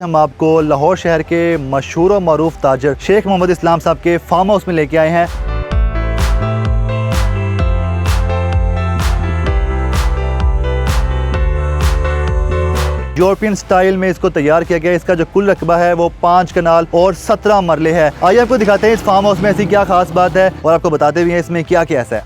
हम आपको लाहौर शहर के मशहूर और मरूफ ताजर शेख मोहम्मद इस्लाम साहब के फार्म हाउस में लेके आए हैं। यूरोपियन स्टाइल में इसको तैयार किया गया। इसका जो कुल रकबा है वो 5 कनाल और 17 मरले है। आइए आपको दिखाते हैं इस फार्म हाउस में ऐसी क्या खास बात है और आपको बताते भी हैं इसमें क्या क्या ऐसा है।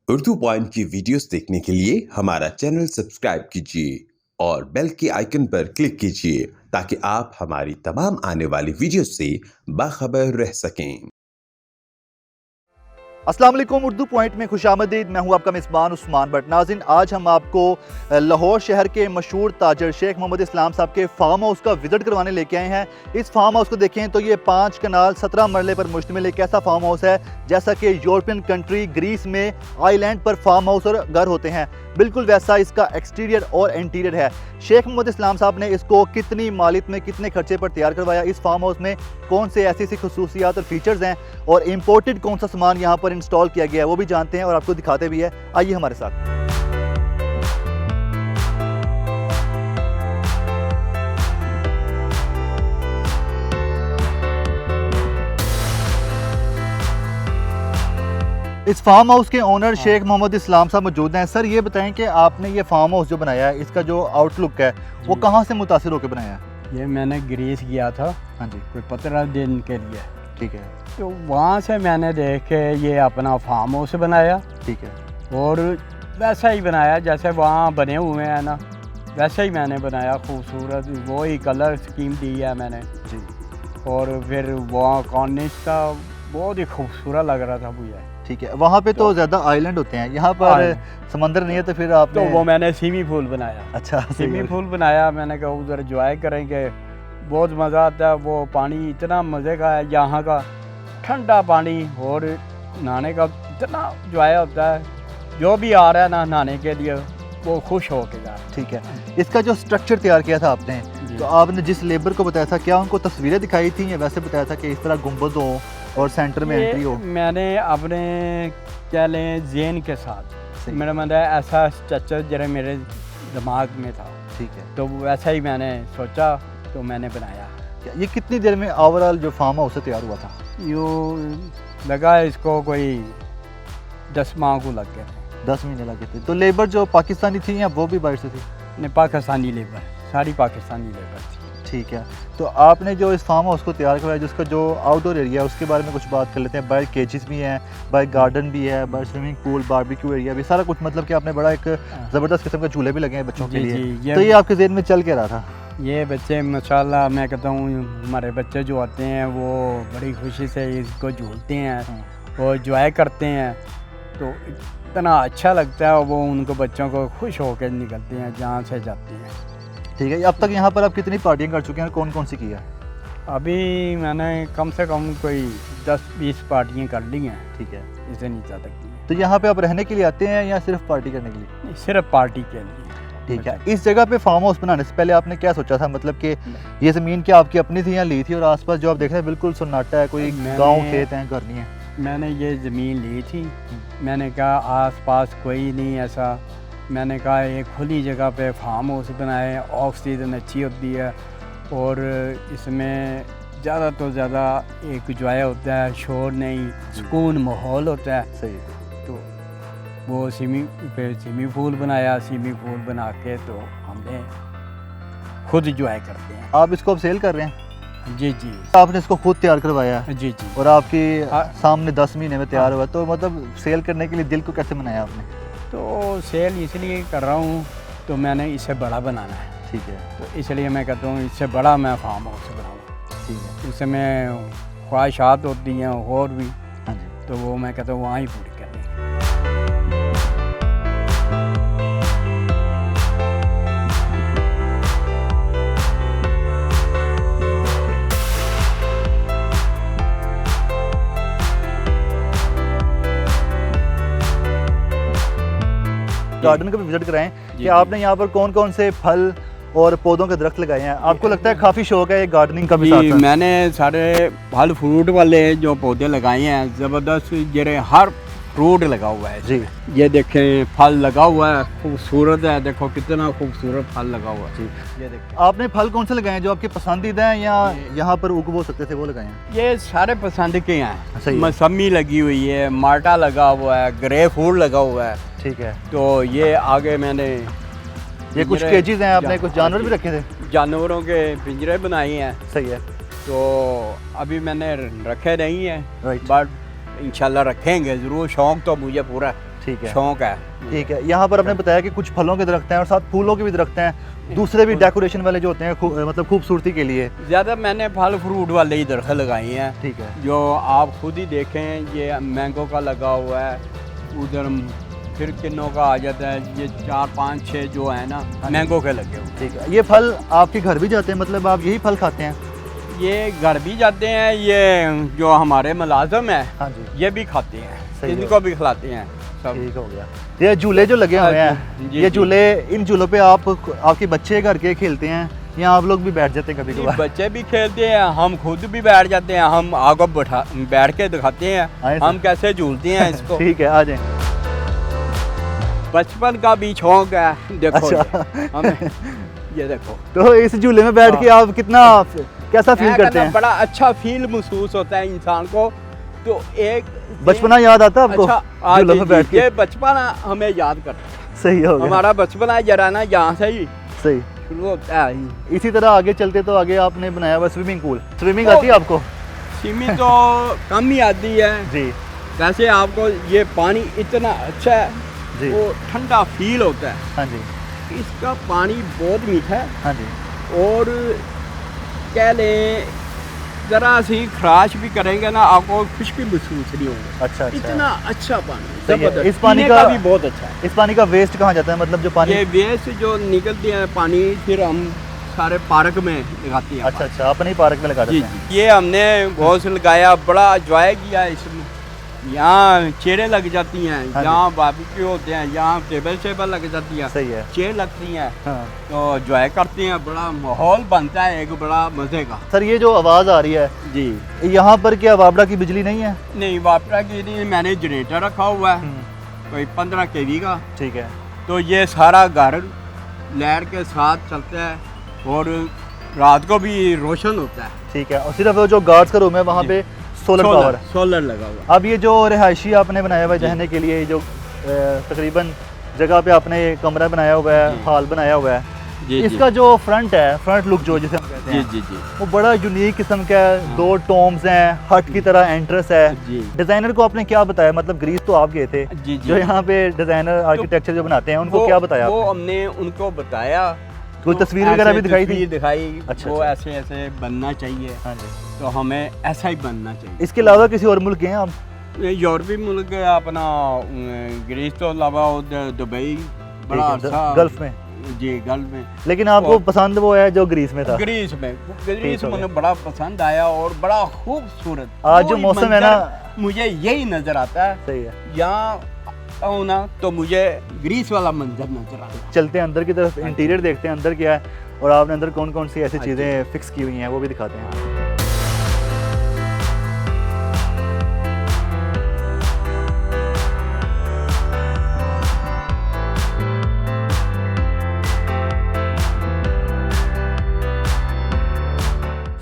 उर्दू पॉइंट की वीडियोस देखने के लिए हमारा चैनल सब्सक्राइब कीजिए और बेल के आइकन पर क्लिक कीजिए ताकि आप हमारी तमाम आने वाली वीडियोस से बाखबर रह सकें। अस्सलाम वालेकुम, उर्दू पॉइंट में खुशामदीद। मैं हूं आपका मेज़बान उस्मान भट्ट। नाज़रीन, आज हम आपको लाहौर शहर के मशहूर ताजर शेख मोहम्मद इस्लाम साहब के फार्म हाउस का विज़िट करवाने लेके आए हैं। इस फार्म हाउस को देखें तो ये 5 कनाल 17 मरले पर मुश्तमिल एक ऐसा फार्म हाउस है जैसा कि यूरोपियन कंट्री ग्रीस में आइलैंड पर फार्म हाउस और घर होते हैं, बिल्कुल वैसा इसका एक्सटीरियर और इंटीरियर है। शेख मोहम्मद इस्लाम साहब ने इसको कितनी मालियत में कितने खर्चे पर तैयार करवाया, इस फार्म हाउस में कौन से ऐसी खसूसियात और फीचर्स हैं और इम्पोर्टेड कौन सा सामान यहाँ पर इंस्टॉल किया गया है वो भी जानते हैं और आपको दिखाते भी है। आइए हमारे साथ। इस फार्म हाउस के ओनर शेख मोहम्मद इस्लाम साहब मौजूद हैं। सर, ये बताएं कि आपने ये फार्म हाउस जो बनाया है, इसका जो आउटलुक है वो कहाँ से मुतासिर होकर बनाया है? ये मैंने ग्रीस गया था। हाँ जी, कोई 15 दिन के लिए। ठीक है। तो वहाँ से मैंने देख के ये अपना फार्म हाउस बनाया ठीक है। और वैसा ही बनाया जैसे वहाँ बने हुए हैं ना, वैसे ही मैंने बनाया। खूबसूरत वही कलर स्कीम दी है मैंने जी। और फिर वहाँ कॉर्निश का बहुत ही खूबसूरत लग रहा था मुझे। ठीक है। वहाँ पे तो ज़्यादा आइलैंड होते हैं, यहाँ पर समंदर नहीं है, तो फिर आप तो वो मैंने स्विमिंग पूल बनाया। अच्छा, स्विमिंग पूल बनाया। मैंने कहा उधर एंजॉय करेंगे, बहुत मज़ा आता है। वो पानी इतना मज़े का है, यहाँ का ठंडा पानी और नहाने का इतना एंजॉय होता है। जो भी आ रहा है ना नहाने के लिए वो खुश हो के जा रहा है। ठीक है। इसका जो स्ट्रक्चर तैयार किया था आपने, तो आपने जिस लेबर को बताया था, क्या उनको तस्वीरें दिखाई थी या वैसे बताया था कि इस तरह गुंबद हो और सेंटर में एंट्री हो? मैंने अपने क्या लें ज़हन के साथ मेरा मतलब ऐसा स्ट्रक्चर जरा मेरे दिमाग में था। ठीक है। तो वैसा ही मैंने सोचा तो मैंने बनाया। ये कितनी देर में ओवरऑल जो फार्म हाउस से तैयार हुआ था? यूँ लगा इसको कोई 10 माह को लग गए थे। 10 महीने लगे थे। तो लेबर जो पाकिस्तानी थी या वो भी बाहर से थी? नहीं, पाकिस्तानी लेबर, सारी पाकिस्तानी लेबर थी। ठीक है। तो आपने जो इस फार्म हाउस को तैयार करवाया, जिसका जो आउटडोर एरिया है उसके बारे में कुछ बात कर लेते हैं। बाहर केजेस भी हैं, बाहर गार्डन भी है, बाहर स्विमिंग पूल, बारबेक्यू एरिया भी, सारा कुछ, मतलब कि आपने बड़ा एक ज़बरदस्त किस्म के झूले भी लगे हैं बच्चों के लिए। तो ये आपके ज़हन में चल के रहा था? ये बच्चे माशाल्लाह, मैं कहता हूँ हमारे बच्चे जो आते हैं वो बड़ी खुशी से इसको झूलते हैं और एंजॉय करते हैं। तो इतना अच्छा लगता है, वो उनको बच्चों को खुश होकर निकलते हैं जहाँ से जाते हैं। ठीक है। अब तक यहाँ पर आप कितनी पार्टियाँ कर चुके हैं, कौन कौन सी की है? अभी मैंने कम से कम कोई 10-20 पार्टियाँ कर ली हैं। ठीक है। इससे नीचे तक की हैं। तो यहाँ पे आप रहने के लिए आते हैं या सिर्फ पार्टी करने के लिए? सिर्फ पार्टी के लिए। ठीक है। इस जगह पे फार्म हाउस बनाने से पहले आपने क्या सोचा था, मतलब कि ये ज़मीन क्या आपकी अपनी थी या ली थी? और आसपास जो आप देख रहे हैं बिल्कुल सन्नाटा है, कोई गांव खेत हैं, घर नहीं है। मैंने ये ज़मीन ली थी। मैंने कहा आसपास कोई नहीं ऐसा, मैंने कहा एक खुली जगह पे फार्म हाउस बनाए, ऑक्सीजन अच्छी होती है और इसमें ज़्यादा तो ज़्यादा एक एंजॉय होता है, शोर नहीं, सुकून माहौल होता है। सही है। तो वो स्विमिंग पूल बनाया। स्विमिंग पूल बना के तो हमने खुद एंजॉय करते हैं। आप इसको अब सेल कर रहे हैं? जी जी। आपने इसको खुद तैयार करवाया है जी जी। और आपकी सामने 10 महीने में तैयार हुआ, तो मतलब सेल करने के लिए दिल को कैसे बनाया आपने? तो सेल इसलिए कर रहा हूँ, तो मैंने इसे बड़ा बनाना है। ठीक है। तो इसलिए मैं कहता हूँ इससे बड़ा मैं फार्म हाउस बनाऊँ। ठीक है। इसमें ख्वाहिशात होती हैं और भी, हाँ जी। तो वो मैं कहता हूँ वहाँ ही पूरी करनी। गार्डन का भी विजिट कराएं कि आपने यहाँ पर कौन कौन से फल और पौधों के दरख्त लगाए हैं। आपको लगता है काफ़ी शौक है ये गार्डनिंग का भी? जी, मैंने सारे फल फ्रूट वाले जो पौधे लगाए हैं ज़बरदस्त, जरे हर फ्रूट लगा हुआ है जी ये देखें फल लगा हुआ है खूबसूरत है देखो कितना खूबसूरत फल लगा हुआ है जी। ये देखें आपने फल कौन से लगाए हैं जो आपके पसंदीदा हैं या यहाँ पर उग वो सकते थे वो लगाए हैं? ये सारे पसंद के सही हैं है। मौसमी लगी हुई है माल्टा लगा हुआ है ग्रे फूड लगा हुआ है ठीक है। तो ये आगे मैंने ये कुछ पिंजरे- केजीज हैं आपने कुछ जानवर भी रखे थे? जानवरों के पिंजरे बनाए हैं सही है। तो अभी मैंने रखे नहीं हैं राइट बट इंशाल्लाह रखेंगे ज़रूर शौक़ तो मुझे पूरा ठीक है। शौक़ है ठीक है। यहाँ पर आपने बताया कि कुछ फलों के दरख्त हैं और साथ फूलों के भी दरख्त हैं दूसरे भी डेकोरेशन वाले जो होते हैं मतलब खूबसूरती के लिए। ज़्यादा मैंने फल फ्रूट वाले ही दरख्त लगाए हैं ठीक है। जो आप खुद ही देखें ये मैंगो का लगा हुआ है उधर फिर किन्नों का आ जाता है ये 4 5 6 जो है ना मैंगो के लगे हुए ठीक है। ये फल आपके घर भी जाते हैं मतलब आप यही फल खाते हैं? ये घर भी जाते हैं ये जो हमारे मुलाजम है हाँ जी ये भी खाते हैं सही है। इनको भी खिलाते हैं सब ठीक हो गया। ये झूले जो लगे हुए हैं जी, ये जी। झूले इन झूलों पे आपके बच्चे घर के खेलते हैं या आप लोग भी बैठ जाते हैं कभी जी, कभार? बच्चे भी खेलते हैं हम खुद भी बैठ जाते हैं हम आगे बैठ के दिखाते आए हैं सर। हम कैसे झूलते हैं इसको ठीक है आ जाए। बचपन का भी शौक है देखो अच्छा। हमें ये देखो तो इस झूले में बैठ के हाँ। आप कितना कैसा फील मैं करते कहता हैं? बड़ा अच्छा फील महसूस होता है इंसान को तो एक बचपना याद आता है आपको अच्छा हाँ झूलों जी, में बैठ जी, के? ये बचपन हमें याद करता है सही हो गया। हमारा बचपन है जरा ना यहाँ से ही सही। शुरू होता है इसी तरह आगे चलते तो आगे आपने बनाया हुआ स्विमिंग पूल। स्विमिंग ओ। आती है आपको? सिमी तो कम ही आती है जी वैसे आपको ये पानी इतना अच्छा है जी वो ठंडा फील होता है हाँ जी इसका पानी बहुत मीठा है हाँ जी और कह लें ज़रा सी खराश भी करेंगे ना आपको खुश्की महसूस नहीं होगी अच्छा अच्छा। इतना अच्छा पानी सही है। जबरदस्त। इस पानी पीने का भी बहुत अच्छा है इस पानी का वेस्ट कहाँ जाता है मतलब जो पानी? ये वेस्ट जो निकलते हैं पानी फिर हम सारे पार्क में लगाते हैं अच्छा अच्छा अपने ही पार्क में लगा जी देते हैं। जी ये हमने बहुत से लगाया बड़ा एंजॉय किया इसमें यहाँ चेयरें लग जाती हैं हाँ जी। यहाँ बारबेक्यू होते हैं यहाँ टेबल लग जाती है सही है। चेयर लगती हैं हाँ। तो एंजॉय करते हैं बड़ा माहौल बनता है एक बड़ा मज़े का सर ये जो आवाज़ आ रही है जी यहाँ पर क्या वापडा की बिजली नहीं है? नहीं वापरा के लिए मैंने जनरेटर रखा हुआ है कोई 15 kV का ठीक है। तो ये सारा घर लाइट के साथ चलता है और रात को भी रोशन होता है ठीक है। और सिर्फ वो जो गार्ड्स का रूम है वहाँ जी। पे सोलर पावर है। सोलर लगा हुआ अब ये जो रिहायशी आपने बनाया हुआ है रहने के लिए जो तकरीबन जगह पे आपने ये कमरा बनाया हुआ है जी। हॉल बनाया हुआ है जी इसका जो फ्रंट है फ्रंट लुक जो जिसे हम कहते जी हैं जी जी वो बड़ा यूनिक किस्म का है। हाँ। 2 टॉम्स हैं हट की तरह एंट्रेंस है। जी डिज़ाइनर को आपने क्या बताया मतलब ग्रीस तो आप गए थे जी जी जो यहाँ पे डिज़ाइनर आर्किटेक्चर जो बनाते हैं उनको वो- क्या बताया वो आपने? हमने उनको बताया कोई तो तस्वीर वगैरह भी ऐसे दिखाई थी? तस्वीर दिखाई अच्छा, वो अच्छा। ऐसे ऐसे बनना चाहिए हाँ जी। तो हमें ऐसा ही बनना चाहिए इसके अलावा किसी और मुल्क गए हैं आप? ये यूरोपीय मुल्क है अपना ग्रीस तो अलावा उधर दुबई बड़ा ठीक है, अच्छा गल्फ में। जी गल्फ में लेकिन आपको और- पसंद वो है जो ग्रीस में था? ग्रीस में ग्रीस हो मुझे गया। बड़ा पसंद आया और बड़ा खूबसूरत आज जो वही मौसम है ना मंजर मुझे यही नजर आता है सही है। यहाँ आऊँ ना तो मुझे ग्रीस वाला मंजर नजर आता है चलते हैं अंदर की तरफ इंटीरियर देखते हैं अंदर क्या है और आपने अंदर कौन कौन सी ऐसी हाँ चीज़ें फिक्स की हुई हैं वो भी दिखाते हैं।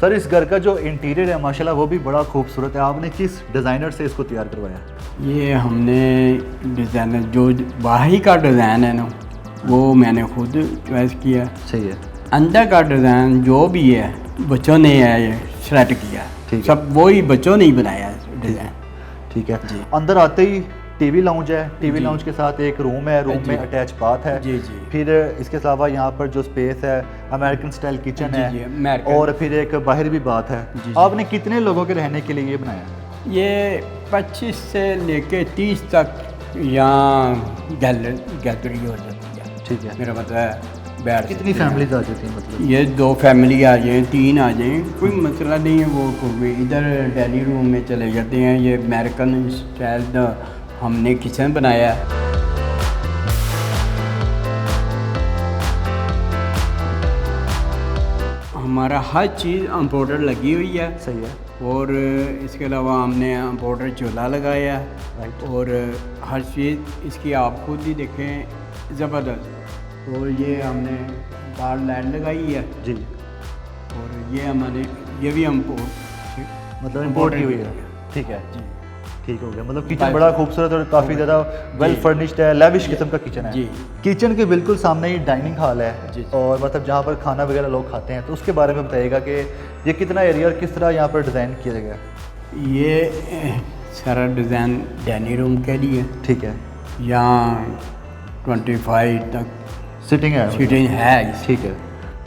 सर इस घर का जो इंटीरियर है माशाल्लाह वो भी बड़ा खूबसूरत है। आपने किस डिज़ाइनर से इसको तैयार करवाया? ये हमने डिज़ाइनर जो बाहरी का डिज़ाइन है ना वो मैंने खुद चॉइस किया सही है। अंदर का डिज़ाइन जो भी है बच्चों ने है ये सेट किया ठीक है। सब वही बच्चों ने ही बनाया है डिज़ाइन ठीक है। जी। अंदर आते ही टीवी लाउंज है। टीवी जी। लाउंज के साथ एक रूम है रूम जी। में अटैच बाथ है। जी जी फिर इसके अलावा यहाँ पर जो स्पेस है अमेरिकन स्टाइल किचन जी, जी, है अमेरिकन। और फिर एक बाहर भी बात है। जी, जी। आपने कितने लोगों के रहने के लिए ये बनाया? ये 25 से लेके 30 तक यहाँ गैदरिंग हो जाती है ठीक है। मेरा मतलब है बैठ कितनी सकते हैं। फैमिलीज आ जाती हैं मतलब? ये 2 फैमिली आ जाएं 3 आ जाएं कोई मसला नहीं है वो कोई इधर डेली रूम में चले जाते हैं ये अमेरिकन स्टाइल हमने किचन बनाया है हमारा हर चीज़ इम्पोर्टेड लगी हुई है सही है। और इसके अलावा हमने इम्पोर्टेड चूल्हा लगाया है और हर चीज़ इसकी आप खुद ही देखें ज़बरदस्त। और ये हमने बाहर लाइट लगाई है जी, और ये हमारे ये भी मतलब इम्पोर्ट की हुई है। ठीक है, जी ठीक हो गया। मतलब किचन बड़ा खूबसूरत और काफ़ी ज़्यादा वेल फर्निश्ड है, लेविश किस्म का किचन है। जी। किचन के बिल्कुल सामने ही डाइनिंग हॉल है जी। और मतलब जहाँ पर खाना वगैरह लोग खाते हैं, तो उसके बारे में बताइएगा कि ये कितना एरिया और किस तरह यहाँ पर डिज़ाइन किया गया है। ये सारा डिज़ाइन डाइनिंग रूम के लिए। ठीक है, यहाँ 25 तक सिटिंग है। सीटिंग है। ठीक है,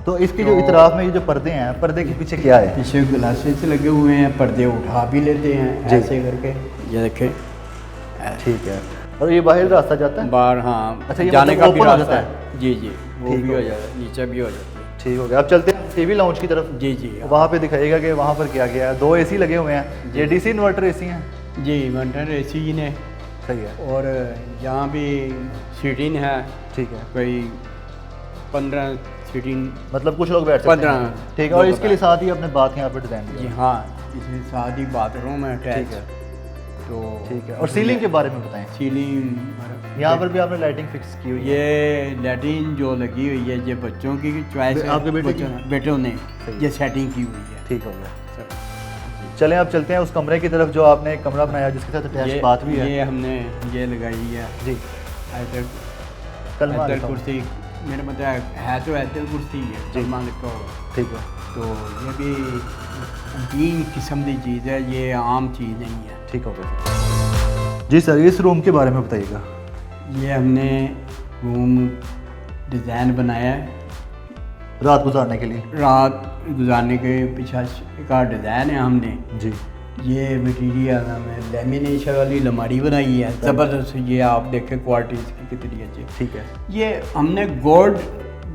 तो इसकी जो इतराफ़ में ये जो पर्दे हैं, पर्दे के पीछे क्या है? पीछे ग्लासेस लगे हुए हैं, पर्दे उठा भी लेते हैं जी। ऐसे करके, ये देखें। ठीक है, और ये बाहर रास्ता जाता है? बाहर, हाँ। अच्छा, ये जाने मतलब का भी open हो रास्ता जाता है। जी जी, वो ठीक भी हो हो गया। जाता है, नीचे भी हो जाता है। ठीक हो गया। अब चलते हैं टीवी लाउंज की तरफ। जी जी, वहाँ पे दिखाइएगा कि वहाँ पर क्या क्या है। 2 एसी लगे हुए हैं, ये डीसी इन्वर्टर एसी हैं। जी, इन्वर्टर एसी ने। सही है, और यहाँ भी सीटिंग है, ठीक है, कोई 15 सीटिंग। मतलब कुछ लोग बैठ सकते 15 हैं। ठीक है, और इसके लिए साथ ही अपने बाथ यहाँ पर डिज़ाइन जी दिया। हाँ, इसमें साथ ही बाथरूम है ठीक अटैच। है, तो ठीक है। और सीलिंग के बारे में बताएं। सीलिंग यहाँ पर भी आपने लाइटिंग फिक्स की हुई है। ये लैट्रिन जो लगी हुई है, ये बच्चों की चॉइस है। आपके बेटे की? बेटों ने सही है। ये सेटिंग की हुई है। ठीक हो गया। सर, चलें अब चलते हैं उस कमरे की तरफ जो आपने एक कमरा बनाया जिसके साथ अटैच बाथ भी है। ये हमने ये लगाई है जी, आयतल कलमा आयतल लिखा हुआ। कुर्सी। मेरे मतलब है तो आयतल कुर्सी है, कलमा लिखा हुआ। ठीक है, तो ये भी 3 किस्म की चीज़ है, ये आम चीज़ नहीं है। ठीक हो गया। जी सर, इस रूम के बारे में बताइएगा। ये हमने रूम डिज़ाइन बनाया है रात गुजारने के लिए। रात गुजारने के पीछे का डिज़ाइन है हमने। जी, ये मटीरियल हमें लेमिनेशन वाली अलमारी बनाई है ज़बरदस्त। ये आप देखें क्वालिटी इसकी कितनी अच्छी। ठीक है, ये हमने गोल्ड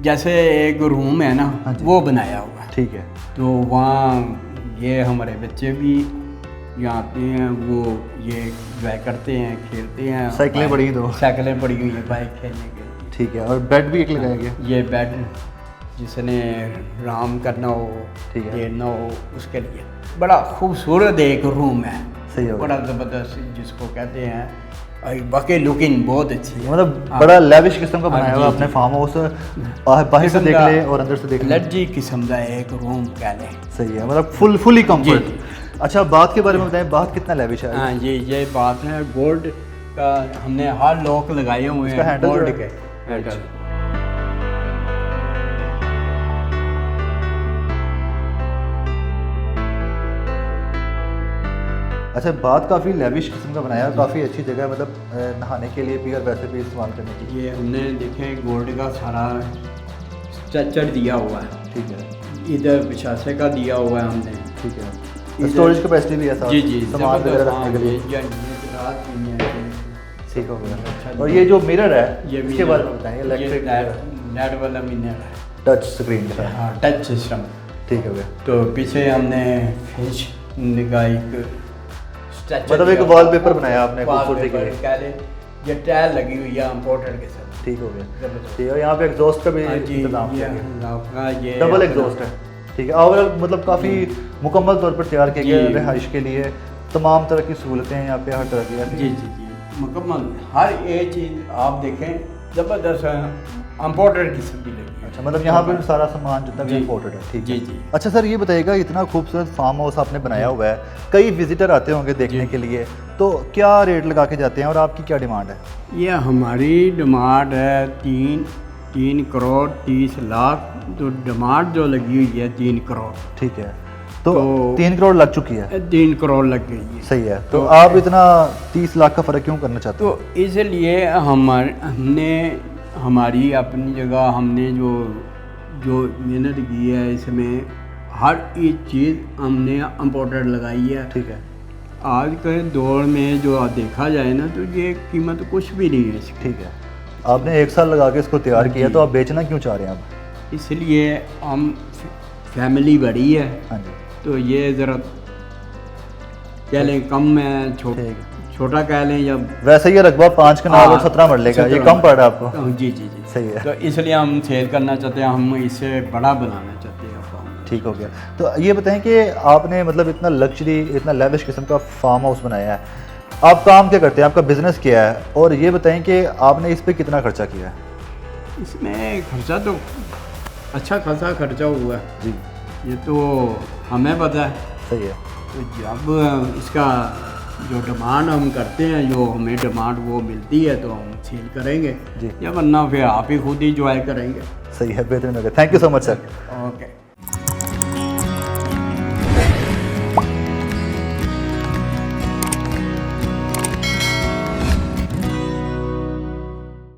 जैसे एक रूम है ना, हाँ जी। वो बनाया हुआ है। ठीक है, तो वहाँ ये हमारे बच्चे भी यहाँ आते हैं, वो ये एंजॉय करते हैं, खेलते हैं। साइकिलें पड़ी हैं दो। साइकिलें पड़ी हुई हैं बाइक खेलने के लिए। ठीक है, और बेड भी एक लगाया गया। ये बेड जिसने आराम करना हो, ठीक है। लेटना हो, उसके लिए बड़ा खूबसूरत एक रूम है। सही हो गया। बड़ा ज़बरदस्त, जिसको कहते हैं बाकी लुकिंग बहुत अच्छी है। मतलब हाँ। बड़ा लेविश किस्म का हाँ, बनाया हुआ जी, अपने जी। Farm house. बाहर से देख ले और अंदर से देख ले। लग्जरी किस्म का एक रूम कह लें। सही है, मतलब फुली कंफर्ट। जी। अच्छा, बात के बारे में बताएं, बात कितना लेविश है? हाँ जी, ये बात है। गोल्ड का हमने हर लॉक लगाए हुए इसका हैं हैंडल गोल्ड जो के है? हैंडल। अच्छा, बात काफ़ी लेविश किस्म का बनाया है, काफ़ी अच्छी जगह है, मतलब नहाने के लिए भी और वैसे भी इस्तेमाल करने के लिए। ये हमने देखे गोल्ड का सारा स्ट्रक्चर दिया हुआ है। ठीक है, इधर पिछासे का दिया हुआ है हमने। ठीक है। स्टोरेज कैपेसिटी भी है साथ, जी जी, सामान वगैरह रखने के लिए। ये ठीक हो गया। और ये जो मिरर है, इसके मिरर, बारे में बताएं। ये इलेक्ट्रिक नेट वाला मिरर है। टच स्क्रीन का। हाँ, टच सिस्टम। ठीक हो गया। तो पीछे हमने फिश का एक स्ट्रक्चर, मतलब एक वॉलपेपर बनाया आपने खूबसूरती के लिए। कह लें। ये टाइल लगी हुई है इम्पोर्टेड के साथ। ठीक हो गया। जबरदस्त। ठीक है, यहाँ पे एग्जॉस्ट का भी हाँ जी, इंतजाम ये किया गया। आपका ये डबल अपना- एग्जॉस्ट है। ठीक है, ओवरऑल मतलब काफ़ी मुकम्मल तौर पर तैयार किया गया है जी। रिहाइश के लिए। तमाम तरह की सहूलतें हैं यहाँ पे, हर तरह की ऐसी। जी जी जी, मुकम्मल हर एक चीज़ आप देखें ज़बरदस्त इम्पोर्टेड किस्म की लगी है। अच्छा, मतलब यहाँ पे सारा सामान जितना भी जी। इम्पोर्टेड है। ठीक है जी, जी। अच्छा सर, ये बताइएगा, इतना खूबसूरत फार्म हाउस आपने बनाया हुआ है, कई विजिटर आते होंगे देखने जी। के लिए, तो क्या रेट लगा के जाते हैं और आपकी क्या डिमांड है? ये हमारी डिमांड है 3 करोड़ 30 लाख। तो डिमांड जो लगी हुई है 3 करोड़। ठीक है, तो तो- 3 करोड़ लग चुकी है। 3 करोड़ लग गई है। सही है, तो तो- आप इतना 30 लाख का फ़र्क क्यों करना चाहते हो? तो इसलिए हमने हमारी अपनी जगह हमने जो मेहनत की है, इसमें हर एक चीज़ हमने इम्पोर्टेड लगाई है। ठीक है, आज के दौर में जो देखा जाए ना, तो ये कीमत कुछ भी नहीं है इसकी। ठीक है। आपने 1 साल लगा के इसको तैयार किया, जी। तो आप बेचना क्यों चाह रहे हैं आप? इसलिए हम फैमिली बड़ी है, हाँ जी, तो ये ज़रा कह लें कम है, ठीक। छोटा कह लें या वैसे ये रकबा 5 कनाल और हाँ, 17 मरले का, ये 17 कम पड़ रहा है आपको? जी जी जी। सही है। तो इसलिए हम सेल करना चाहते हैं, हम इसे बड़ा बनाना चाहते हैं फार्म। ठीक हो गया। तो ये बताएं कि आपने मतलब इतना लग्जरी, इतना लेविश किस्म का फार्म हाउस बनाया है, आप काम क्या करते हैं, आपका बिज़नेस क्या है, और ये बताएं कि आपने इस पे कितना खर्चा किया है? इसमें खर्चा तो अच्छा खासा खर्चा हुआ है जी ये तो हमें पता है। सही है। तो जब इसका जो डिमांड हम करते हैं, जो हमें डिमांड वो मिलती है तो हम सेल करेंगे जी। या वरना फिर आप ही खुद ही ज्वाइन करेंगे। सही है, बेहतरीन हो गया। Thank you so much sir. Okay.